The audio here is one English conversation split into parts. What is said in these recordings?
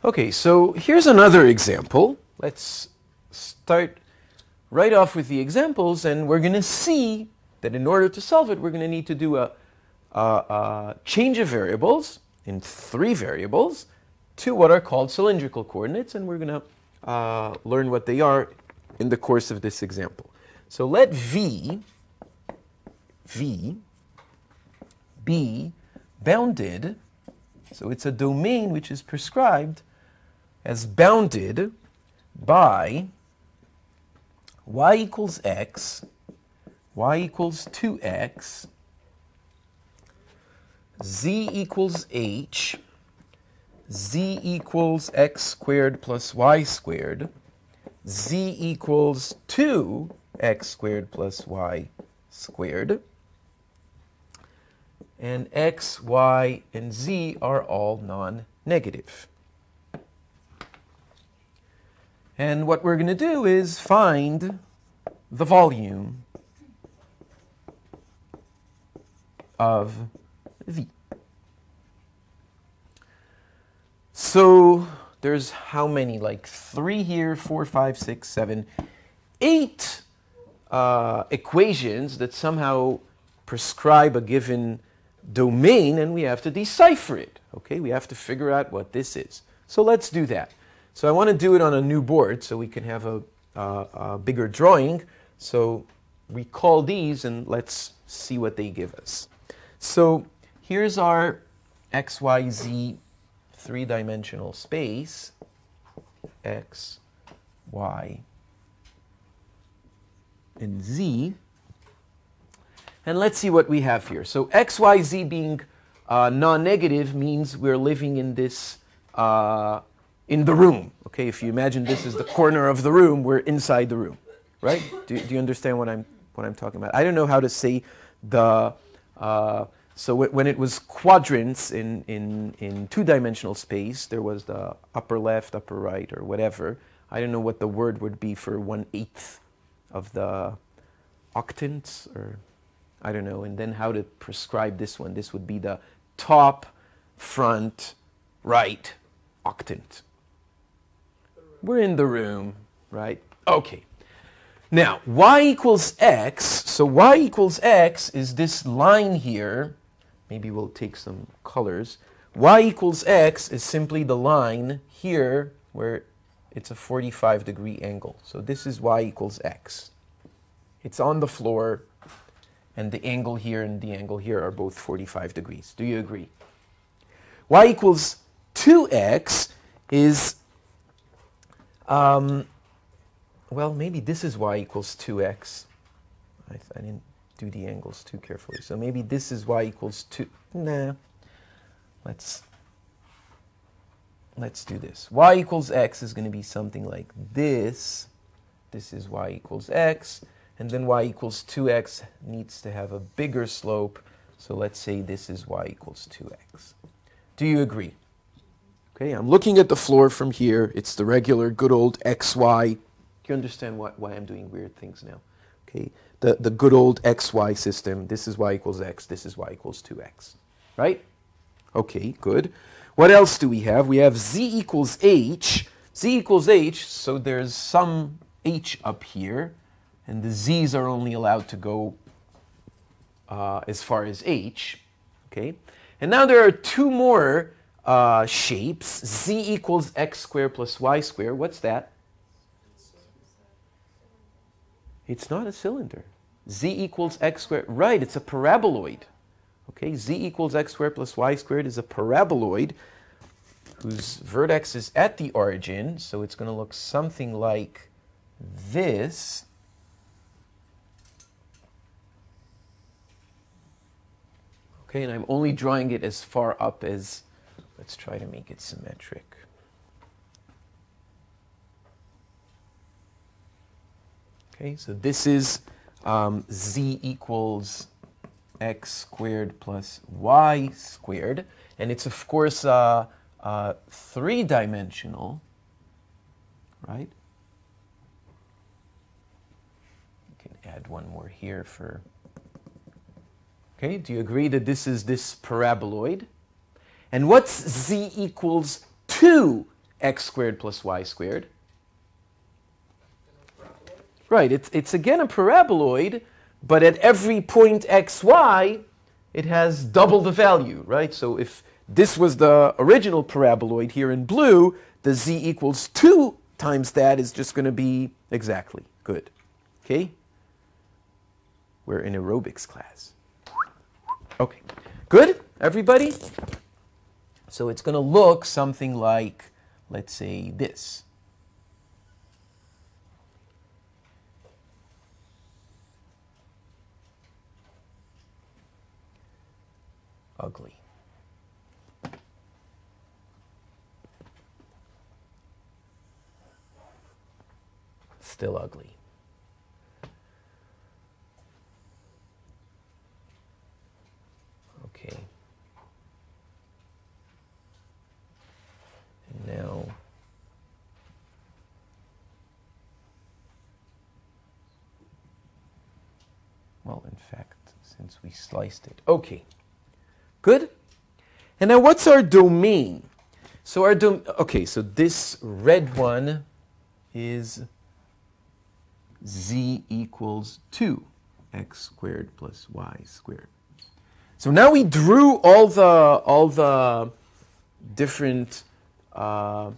Okay, so here's another example. Let's start right off with the examples, and we're going to see that in order to solve it, we're going to need to do a change of variables in 3 variables to what are called cylindrical coordinates, and we're going to learn what they are in the course of this example. So let V be bounded, so it's a domain which is prescribed as bounded by y equals x, y equals 2x, z equals h, z equals x squared plus y squared, z equals 2x squared plus y squared, and x, y, and z are all non-negative. And what we're going to do is find the volume of V. So there's how many? Like 3 here, 4, 5, 6, 7, 8 equations that somehow prescribe a given domain, and we have to decipher it. Okay, we have to figure out what this is. So let's do that. So I want to do it on a new board so we can have a bigger drawing. So we call these and let's see what they give us. So here's our XYZ 3-dimensional space. X, Y, and Z. And let's see what we have here. So XYZ being non-negative means we're living in this in the room. Okay, if you imagine this is the corner of the room, we're inside the room, right? Do you understand what I'm talking about? I don't know how to say the so when it was quadrants in 2-dimensional space, there was the upper left, upper right, or whatever. I don't know what the word would be for 1/8 of the octants, or I don't know. And then how to prescribe this one? This would be the top, front, right octant. We're in the room, right? Okay. Now, y equals x. So y equals x is this line here. Maybe we'll take some colors. Y equals x is simply the line here where it's a 45-degree angle. So this is y equals x. It's on the floor, and the angle here and the angle here are both 45 degrees. Do you agree? Y equals 2x is, well, maybe this is y equals 2x. I didn't do the angles too carefully. So maybe this is y equals 2. Nah. Let's do this. Y equals x is going to be something like this. This is y equals x. And then y equals 2x needs to have a bigger slope. So let's say this is y equals 2x. Do you agree? Okay, I'm looking at the floor from here. It's the regular good old xy. Do you understand why I'm doing weird things now? Okay, the good old xy system. This is y equals x. This is y equals 2x. Right? Okay, good. What else do we have? We have z equals h. Z equals h, so there's some h up here. And the z's are only allowed to go as far as h. Okay? And now there are 2 more shapes. Z equals x squared plus y squared. What's that? It's not a cylinder. Z equals x squared. Right, it's a paraboloid. Okay, z equals x squared plus y squared is a paraboloid whose vertex is at the origin. So it's going to look something like this. Okay, and I'm only drawing it as far up as, let's try to make it symmetric. Okay, so this is z equals x squared plus y squared. And it's, of course, 3-dimensional, right? You can add one more here for... Okay, do you agree that this is this paraboloid? And what's z equals 2 x squared plus y squared? Right, it's again a paraboloid, but at every point xy, it has double the value, right? So if this was the original paraboloid here in blue, the z equals 2 times that is just going to be exactly. Good. Okay? We're in aerobics class. Okay. Good, everybody? So it's going to look something like, let's say, this. Ugly. Still ugly. Okay. And now well, in fact, since we sliced it. Okay. Good? And now what's our domain? So our okay, so this red one is z equals 2 x squared plus y squared. So now we drew all the different bounds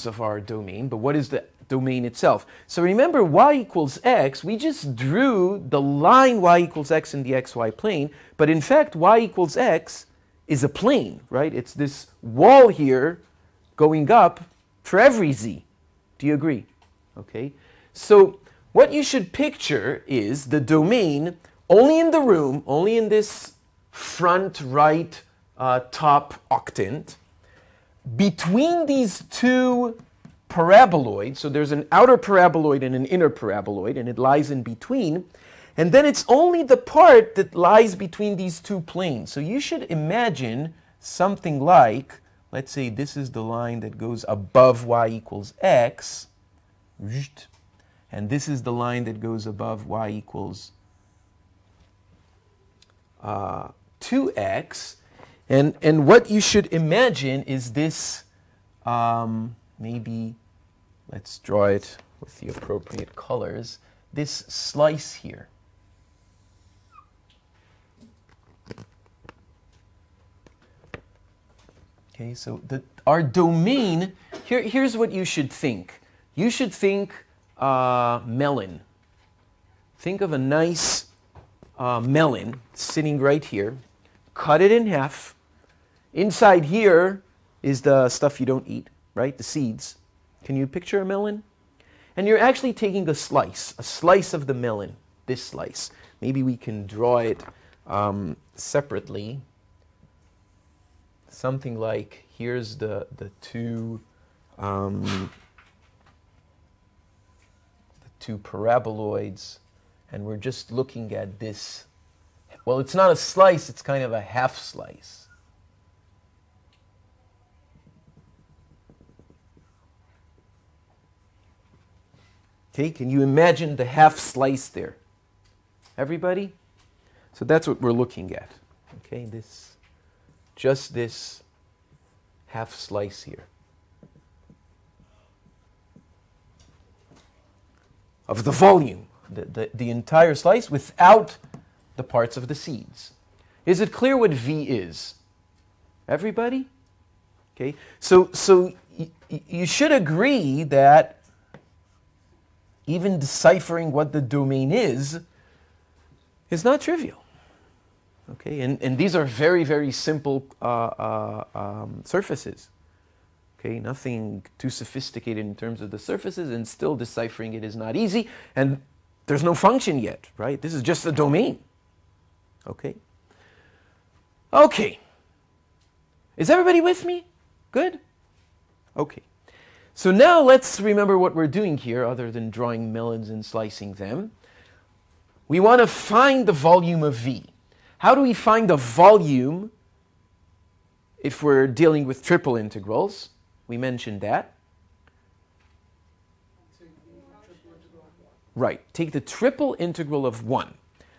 of our domain, but what is the domain itself? So remember, y equals x, we just drew the line y equals x in the xy plane, but in fact y equals x is a plane, right? It's this wall here going up for every z. Do you agree? Okay. So what you should picture is the domain only in the room, only in this front right top octant, between these two paraboloids. So there's an outer paraboloid and an inner paraboloid, and it lies in between. And then it's only the part that lies between these two planes. So you should imagine something like, let's say this is the line that goes above y equals x, and this is the line that goes above y equals 2x. And what you should imagine is this, maybe let's draw it with the appropriate colors, this slice here. Okay, so our domain, here's what you should think. You should think melon. Think of a nice melon sitting right here. Cut it in half. Inside here is the stuff you don't eat, right? The seeds. Can you picture a melon? And you're actually taking a slice of the melon, this slice. Maybe we can draw it separately. Something like, here's the two paraboloids, and we're just looking at this. Well, it's not a slice, it's kind of a half slice. Okay, can you imagine the half slice there? Everybody? So that's what we're looking at. Okay, just this half slice here of the volume, the entire slice without the parts of the seeds. Is it clear what V is? Everybody? Okay, so you should agree that even deciphering what the domain is not trivial. Okay, and these are very, very simple surfaces. Okay, nothing too sophisticated in terms of the surfaces, and still deciphering it is not easy, and there's no function yet, right? This is just the domain. Okay? Okay. Is everybody with me? Good? Okay. So now let's remember what we're doing here, other than drawing melons and slicing them. We want to find the volume of V. How do we find the volume if we're dealing with triple integrals? We mentioned that. Right. Take the triple integral of 1.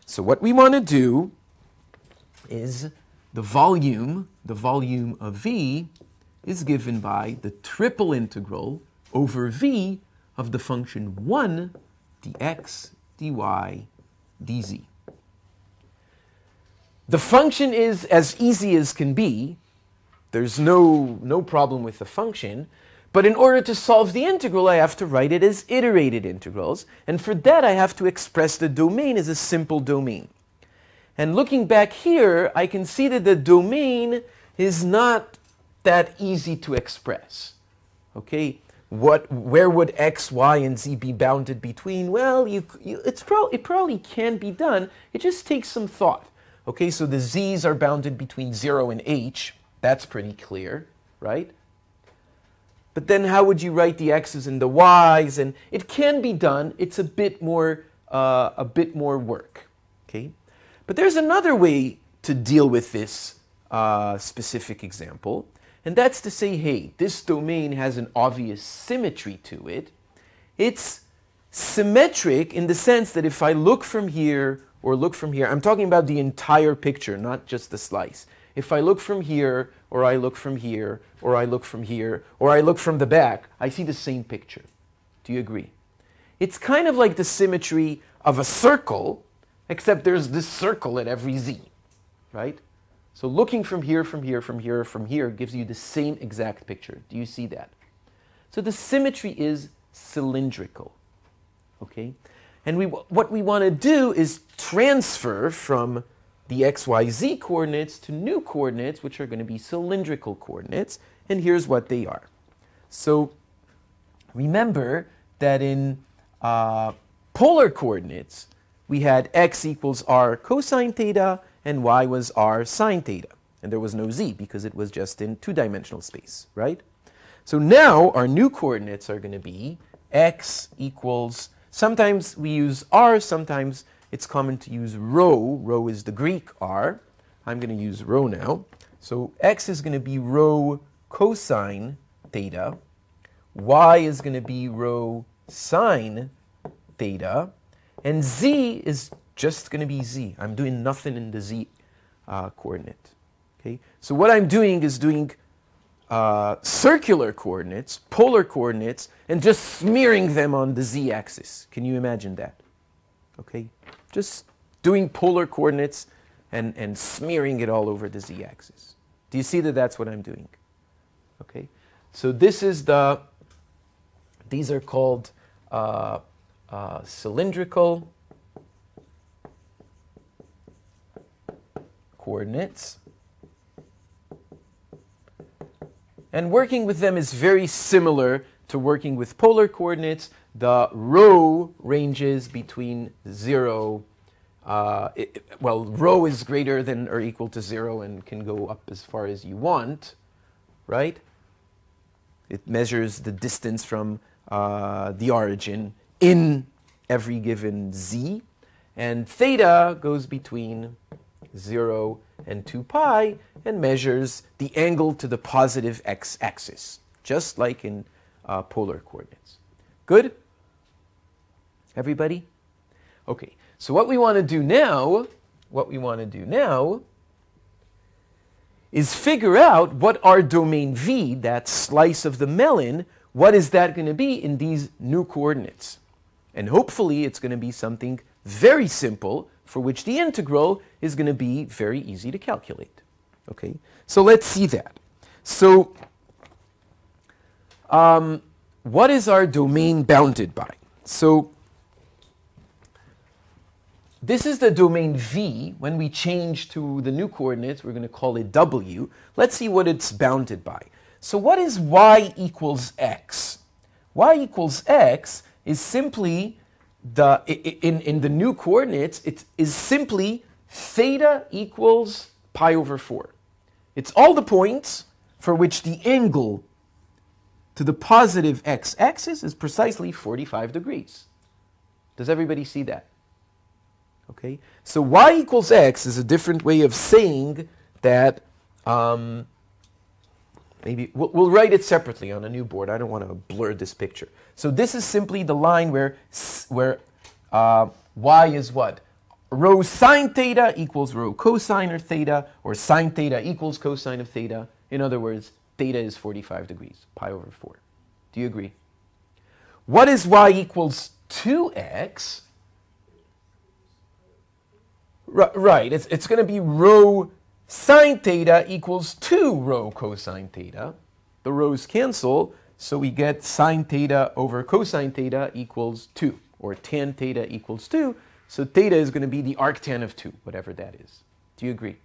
So what we want to do is the volume of V is given by the triple integral over v of the function 1 dx, dy, dz. The function is as easy as can be. There's no problem with the function. But in order to solve the integral, I have to write it as iterated integrals. And for that, I have to express the domain as a simple domain. And looking back here, I can see that the domain is not that easy to express. Okay? Where would x, y, and z be bounded between? Well, it probably can be done. It just takes some thought. Okay, so the z's are bounded between 0 and h. That's pretty clear, right? But then how would you write the x's and the y's? And it can be done. It's a bit more work. Okay, but there's another way to deal with this specific example, and that's to say, hey, this domain has an obvious symmetry to it. It's symmetric in the sense that if I look from here or look from here, I'm talking about the entire picture, not just the slice. If I look from here, or I look from here, or I look from here, or I look from the back, I see the same picture. Do you agree? It's kind of like the symmetry of a circle, except there's this circle at every z, right? So looking from here, from here, from here, from here gives you the same exact picture. Do you see that? So the symmetry is cylindrical, okay? And what we want to do is transfer from the xyz coordinates to new coordinates, which are going to be cylindrical coordinates, and here's what they are. So remember that in polar coordinates, we had x equals r cosine theta, and y was r sine theta. And there was no z, because it was just in two-dimensional space, right? So now our new coordinates are going to be x equals, sometimes we use r, sometimes it's common to use rho. Rho is the Greek r. I'm going to use rho now. So x is going to be rho cosine theta. Y is going to be rho sine theta. And z is just going to be z. I'm doing nothing in the z coordinate. Okay? So what I'm doing is doing circular coordinates, polar coordinates, and just smearing them on the z-axis. Can you imagine that? Okay? Just doing polar coordinates and smearing it all over the z-axis. Do you see that that's what I'm doing? Okay? So this is these are called cylindrical coordinates. And working with them is very similar to working with polar coordinates. The rho ranges between 0, rho is greater than or equal to 0 and can go up as far as you want, right? It measures the distance from the origin in every given z. And theta goes between 0 and 2 pi and measures the angle to the positive x-axis, just like in polar coordinates. Good? Everybody? Okay, so what we want to do now is figure out what our domain V, that slice of the melon, what is that going to be in these new coordinates? And hopefully it's going to be something very simple for which the integral is going to be very easy to calculate. Okay, so let's see that. So what is our domain bounded by? So this is the domain V. When we change to the new coordinates, we're going to call it W. Let's see what it's bounded by. So what is y equals x? Y equals x is simply in the new coordinates, it is simply theta equals pi over 4. It's all the points for which the angle to the positive x-axis is precisely 45 degrees. Does everybody see that? Okay, so y equals x is a different way of saying that, maybe we'll write it separately on a new board. I don't want to blur this picture. So this is simply the line where y is what? Rho sine theta equals rho cosine of theta, or sine theta equals cosine of theta. In other words, theta is 45 degrees, pi over 4. Do you agree? What is y equals 2x? Right, it's going to be rho sine theta equals 2 rho cosine theta. The rho's cancel, so we get sine theta over cosine theta equals 2, or tan theta equals 2. So theta is going to be the arctan of 2, whatever that is. Do you agree?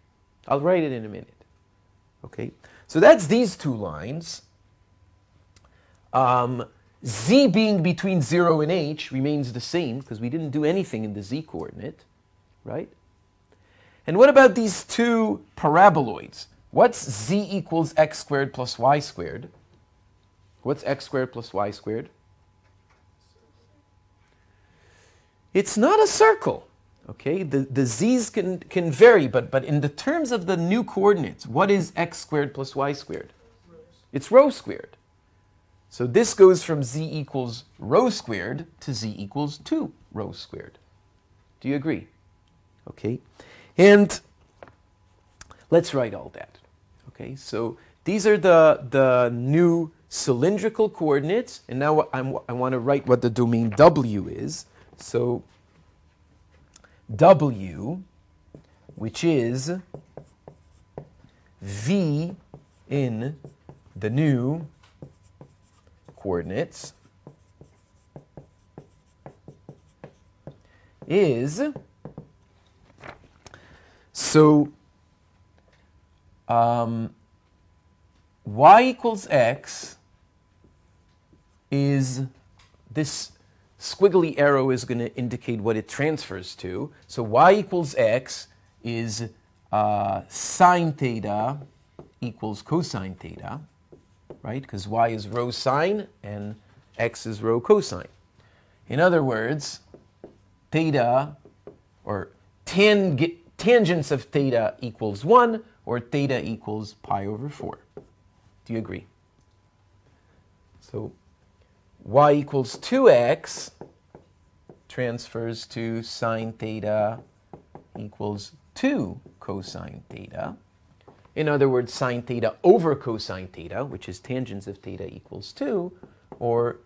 I'll write it in a minute. Okay, so that's these two lines. Z being between 0 and h remains the same because we didn't do anything in the z coordinate, right? And what about these two paraboloids? What's z equals x squared plus y squared? What's x squared plus y squared? It's not a circle. Okay, the z's can vary, but in the terms of the new coordinates, what is x squared plus y squared? It's rho squared. So this goes from z equals rho squared to z equals 2 rho squared. Do you agree? Okay, and let's write all that. Okay, so these are the new cylindrical coordinates, and now I want to write what the domain W is. So W, which is V in the new coordinates, is, so y equals x is this squiggly arrow is going to indicate what it transfers to. So y equals x is sine theta equals cosine theta, right? Because y is rho sine and x is rho cosine. In other words, theta, or tangents of theta equals 1, or theta equals pi over 4. Do you agree? So y equals 2x transfers to sine theta equals 2 cosine theta. In other words, sine theta over cosine theta, which is tangents of theta equals 2, or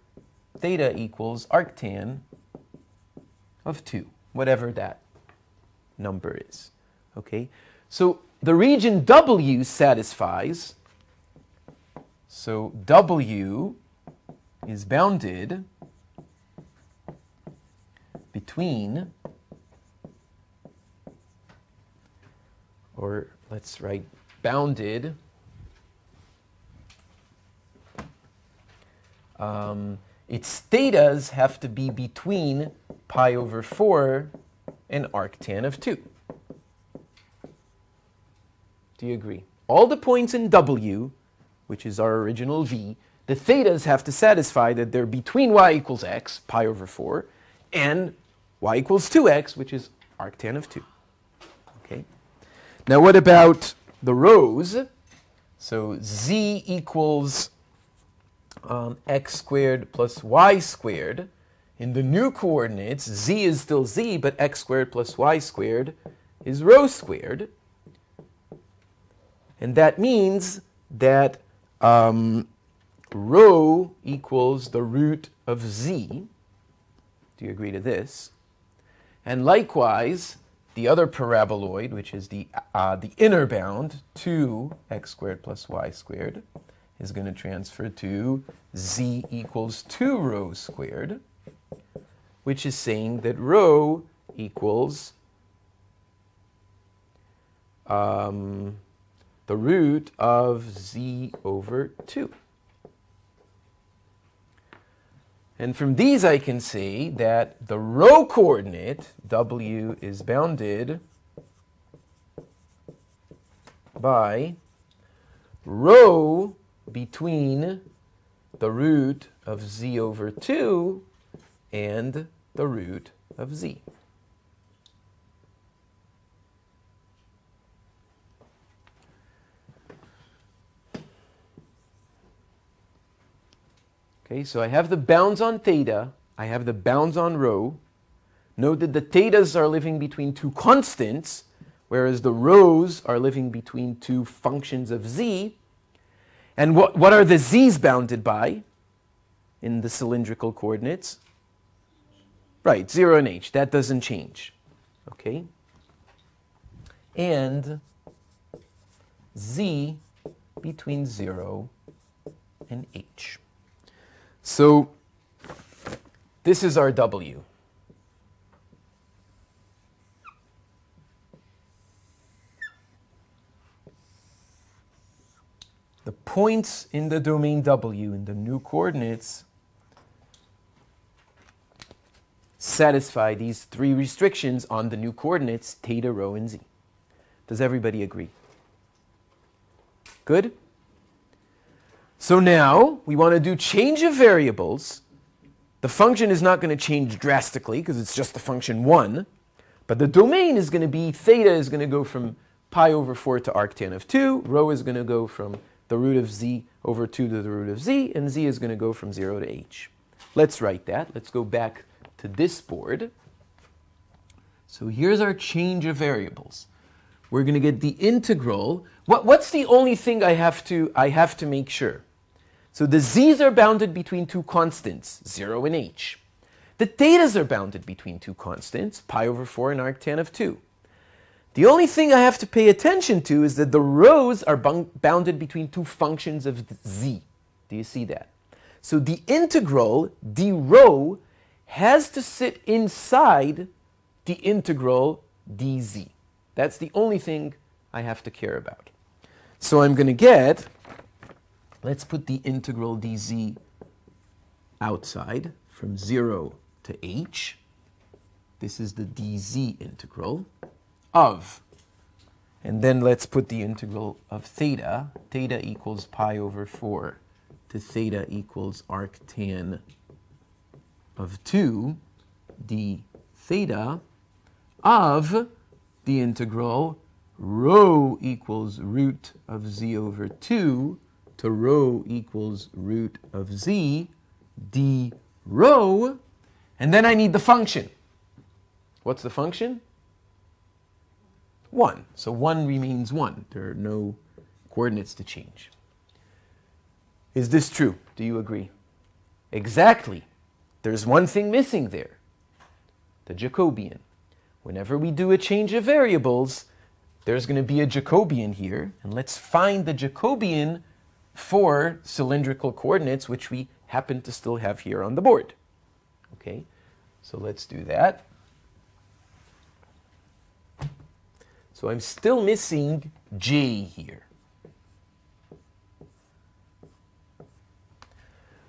theta equals arctan of 2, whatever that number is. Okay? So the region W satisfies, so W is bounded between, or let's write bounded, its thetas have to be between pi over 4 and arctan of 2. Do you agree? All the points in W, which is our original V, the thetas have to satisfy that they're between y equals x, pi over 4, and y equals 2x, which is arctan of 2. Okay. Now what about the rows? So z equals x squared plus y squared. In the new coordinates, z is still z, but x squared plus y squared is rho squared. And that means that rho equals the root of z. Do you agree to this? And likewise, the other paraboloid, which is the inner bound, 2x squared plus y squared, is going to transfer to z equals 2 rho squared, which is saying that rho equals the root of z over 2. And from these I can say that the rho coordinate, W, is bounded by rho between the root of z over 2 and the root of z. Okay, so I have the bounds on theta, I have the bounds on rho. Note that the thetas are living between two constants, whereas the rhos are living between two functions of z. And what are the z's bounded by in the cylindrical coordinates? Right, 0 and h. That doesn't change. Okay? And z between 0 and h. So this is our w. The points in the domain W in the new coordinates satisfy these three restrictions on the new coordinates, theta, rho, and z. Does everybody agree? Good? So now we want to do change of variables. The function is not going to change drastically because it's just the function 1, but the domain is going to be, theta is going to go from pi over 4 to arctan of 2, rho is going to go from the root of z over 2 to the root of z, and z is going to go from 0 to h. Let's write that. Let's go back to this board. So here's our change of variables. We're going to get the integral. What's the only thing I have to make sure? So the z's are bounded between two constants, 0 and h. The thetas are bounded between two constants, pi over 4 and arctan of 2. The only thing I have to pay attention to is that the rho's are bounded between two functions of z. Do you see that? So the integral d rho has to sit inside the integral dz. That's the only thing I have to care about. So I'm going to get, let's put the integral dz outside from 0 to h. This is the dz integral of, and then let's put the integral of theta. Theta equals pi over 4 to theta equals arctan of 2 d theta of the integral rho equals root of z over 2 to rho equals root of z d rho, and then I need the function. What's the function? 1. So 1 remains 1. There are no coordinates to change. Is this true? Do you agree? Exactly. There's one thing missing there. The Jacobian. Whenever we do a change of variables, there's going to be a Jacobian here. And let's find the Jacobian for cylindrical coordinates, which we happen to still have here on the board. Okay, so let's do that. So I'm still missing j here.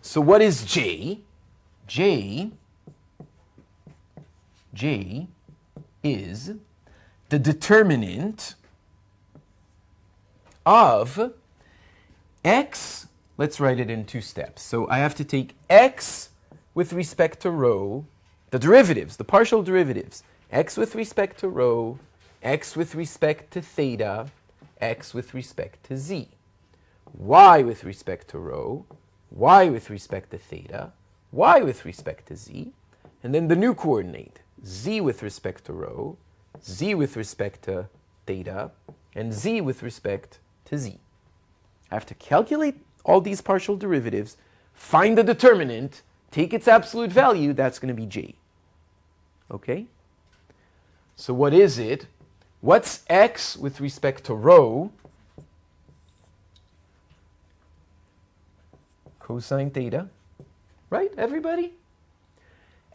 So what is j? J is the determinant of x. Let's write it in two steps. So I have to take x with respect to rho, the derivatives, the partial derivatives, x with respect to rho, x with respect to theta, x with respect to z, y with respect to rho, y with respect to theta, y with respect to z, and then the new coordinate, z with respect to rho, z with respect to theta, and z with respect to z. I have to calculate all these partial derivatives, find the determinant, take its absolute value, that's going to be j. Okay? So what is it? What's x with respect to rho? Cosine theta. Right, everybody?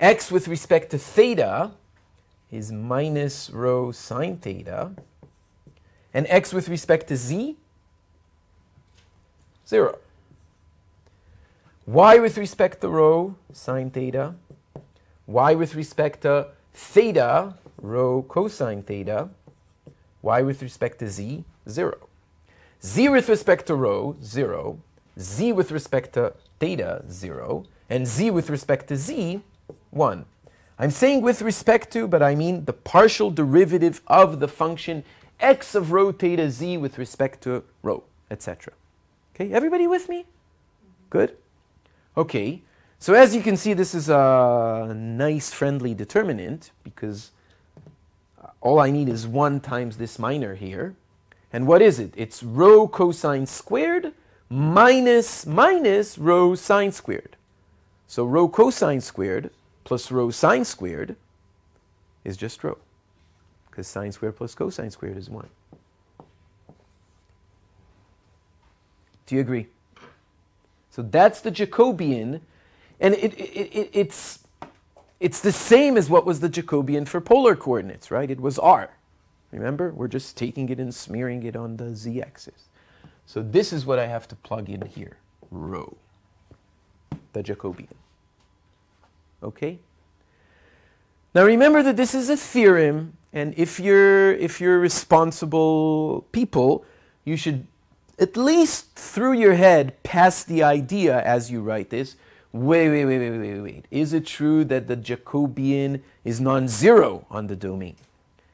X with respect to theta is minus rho sine theta. And x with respect to z? 0. Y with respect to rho sine theta. Y with respect to theta, rho cosine theta. Y with respect to z, 0. Z with respect to rho, 0. Z with respect to theta, 0. And z with respect to z, 1. I'm saying with respect to, but I mean the partial derivative of the function x of rho theta z with respect to rho, etc. Okay, everybody with me? Good? Okay, so as you can see, this is a nice friendly determinant because all I need is 1 times this minor here. And what is it? It's rho cosine squared minus rho sine squared. So rho cosine squared plus rho sine squared is just rho, because sine squared plus cosine squared is 1. Do you agree? So that's the Jacobian, and it's the same as what was the Jacobian for polar coordinates, right? It was r. Remember? We're just taking it and smearing it on the z-axis. So this is what I have to plug in here, rho, the Jacobian. Okay? Now remember that this is a theorem, and if you're responsible people, you should at least through your head pass the idea as you write this. Wait. Is it true that the Jacobian is non-zero on the domain?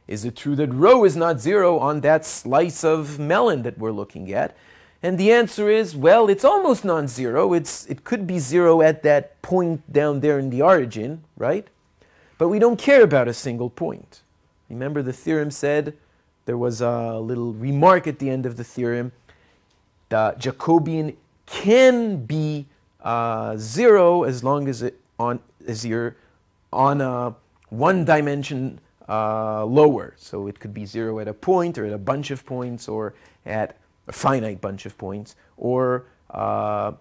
Is it true that rho is not zero on that slice of melon that we're looking at? And the answer is, well, it's almost non-zero. It could be zero at that point down there in the origin, right? But we don't care about a single point. Remember, the theorem said, there was a little remark at the end of the theorem, the Jacobian can be 0 as long as you're on a one dimension lower. So it could be 0 at a point, or at a bunch of points, or at a finite bunch of points, or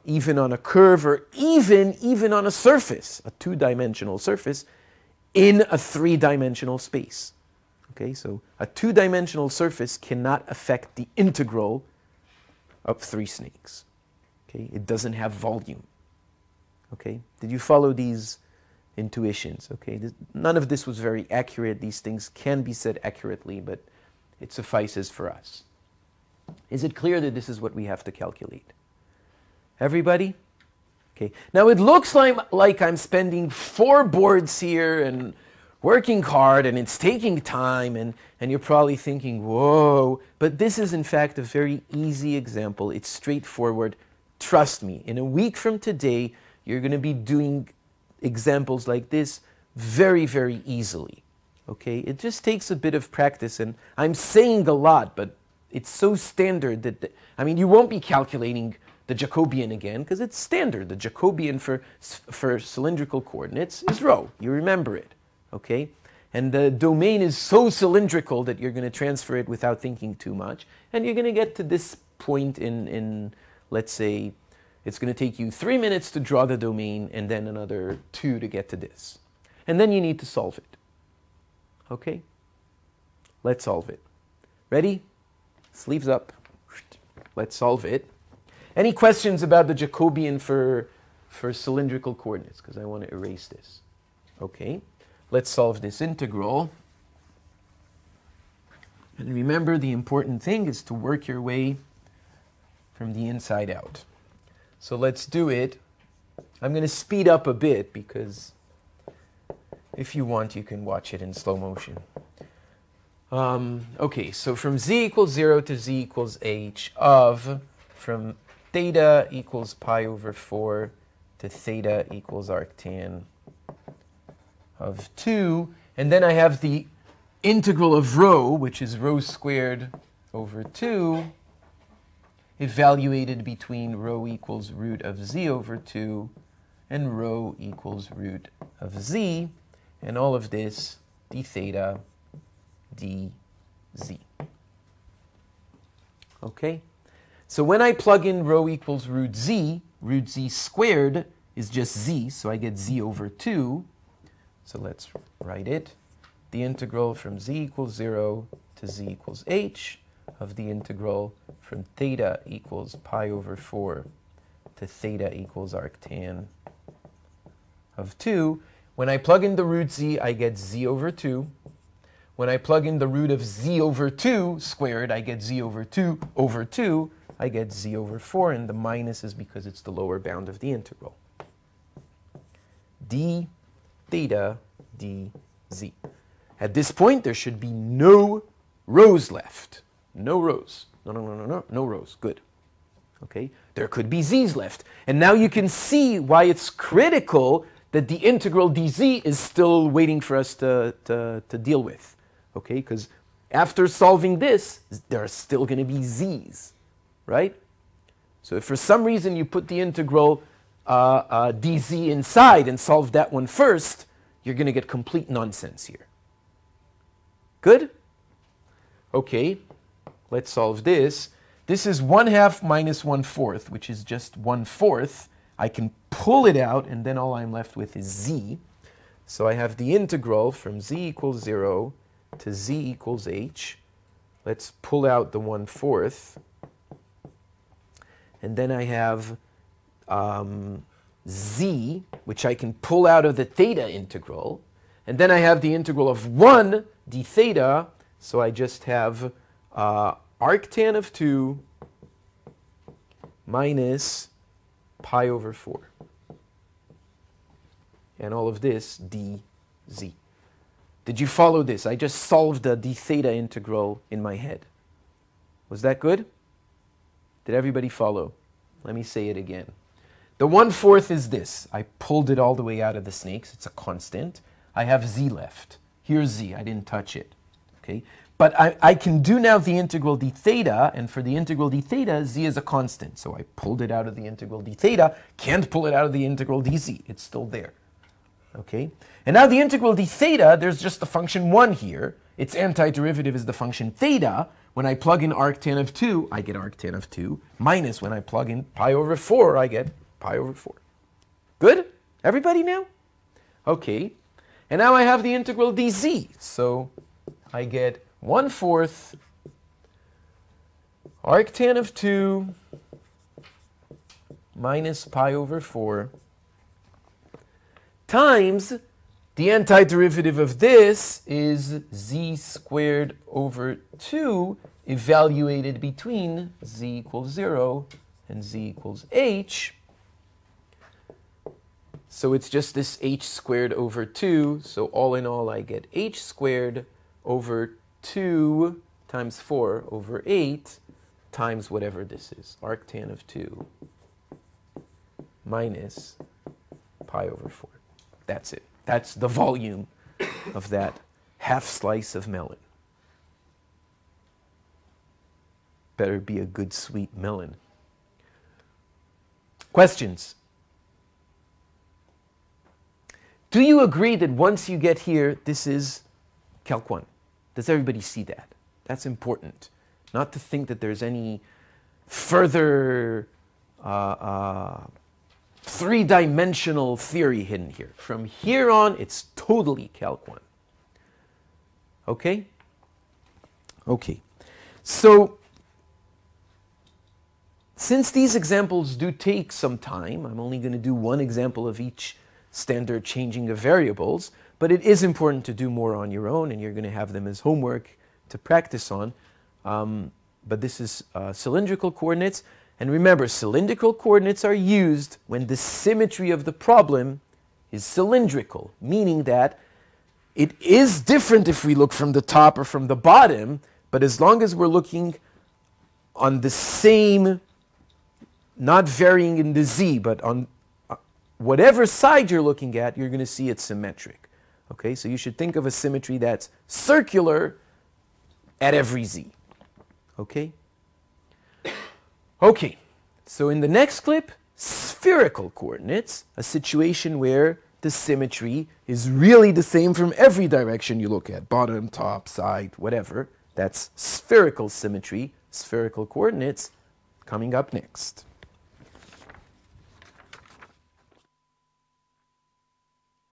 even on a curve, or even on a surface, a two-dimensional surface, in a three-dimensional space. Okay, so a two-dimensional surface cannot affect the integral of three snakes. Okay, it doesn't have volume. Okay, did you follow these intuitions? Okay, none of this was very accurate. These things can be said accurately, but it suffices for us. Is it clear that this is what we have to calculate? Everybody? Okay, now it looks like I'm spending 4 boards here and working hard, and it's taking time, and you're probably thinking, whoa, but this is in fact a very easy example. It's straightforward. Trust me, in a week from today, you're going to be doing examples like this very, very easily. Okay, it just takes a bit of practice, and I'm saying a lot, but it's so standard that, I mean, you won't be calculating the Jacobian again, because it's standard. The Jacobian for cylindrical coordinates is rho. You remember it. Okay? And the domain is so cylindrical that you're going to transfer it without thinking too much. And you're going to get to this point in, let's say, it's going to take you 3 minutes to draw the domain, and then another 2 to get to this. And then you need to solve it. Okay? Let's solve it. Ready? Sleeves up. Let's solve it. Any questions about the Jacobian for cylindrical coordinates? Because I want to erase this. Okay. Let's solve this integral. And remember, the important thing is to work your way from the inside out. So let's do it. I'm going to speed up a bit, because if you want, you can watch it in slow motion. Okay, so from z equals 0 to z equals h of, from theta equals pi over 4 to theta equals arctan of 2, and then I have the integral of rho, which is rho squared over 2, evaluated between rho equals root of z over 2 and rho equals root of z, and all of this d theta dz. Okay? So when I plug in rho equals root z squared is just z, so I get z over 2. So let's write it. The integral from z equals 0 to z equals h of the integral from theta equals pi over 4 to theta equals arctan of 2. When I plug in the root z, I get z over 2. When I plug in the root of z over 2 squared, I get z over 2 over 2. I get z over 4, and the minus is because it's the lower bound of the integral. D theta dz. At this point, there should be no rows left. No rows. No rows. Good. Okay? There could be z's left. And now you can see why it's critical that the integral dz is still waiting for us to deal with. Okay? Because after solving this, there are still going to be z's. Right? So if for some reason you put the integral dz inside and solve that one first, you're going to get complete nonsense here. Good? Okay, let's solve this. This is 1/2 minus 1/4, which is just 1/4. I can pull it out, and then all I'm left with is z. So I have the integral from z equals 0 to z equals h. Let's pull out the 1/4. And then I have z, which I can pull out of the theta integral. And then I have the integral of 1 d theta. So I just have arctan of 2 minus pi over 4. And all of this dz. Did you follow this? I just solved the d theta integral in my head. Was that good? Did everybody follow? Let me say it again. The 1/4 is this. I pulled it all the way out of the snakes. It's a constant. I have z left. Here's z. I didn't touch it. Okay? But I can do now the integral d theta, and for the integral d theta, z is a constant. So I pulled it out of the integral d theta. Can't pull it out of the integral dz. It's still there. Okay? And now the integral d theta, there's just the function 1 here. Its antiderivative is the function theta. When I plug in arctan of 2, I get arctan of 2, minus when I plug in pi over 4, I get pi over 4. Good? Everybody now? Okay. And now I have the integral dz. So I get 1/4 arctan of 2 minus pi over 4 times the antiderivative of this is z squared over 2 evaluated between z equals 0 and z equals h. So it's just this h squared over 2. So all in all, I get h squared over 2 times 4 over 8 times whatever this is, arctan of 2 minus pi over 4. That's it. That's the volume of that half slice of melon. Better be a good sweet melon. Questions? Do you agree that once you get here, this is Calc 1? Does everybody see that? That's important. Not to think that there's any further three-dimensional theory hidden here. From here on, it's totally Calc 1. Okay? Okay. So, since these examples do take some time, I'm only going to do one example of each standard changing of variables, but it is important to do more on your own, and you're going to have them as homework to practice on. But this is cylindrical coordinates. And remember, cylindrical coordinates are used when the symmetry of the problem is cylindrical, meaning that it is different if we look from the top or from the bottom, but as long as we're looking on the same, not varying in the z, but on whatever side you're looking at, you're going to see it's symmetric. Okay, so you should think of a symmetry that's circular at every z. Okay? Okay, so in the next clip, spherical coordinates, a situation where the symmetry is really the same from every direction you look at, bottom, top, side, whatever. That's spherical symmetry, spherical coordinates, coming up next.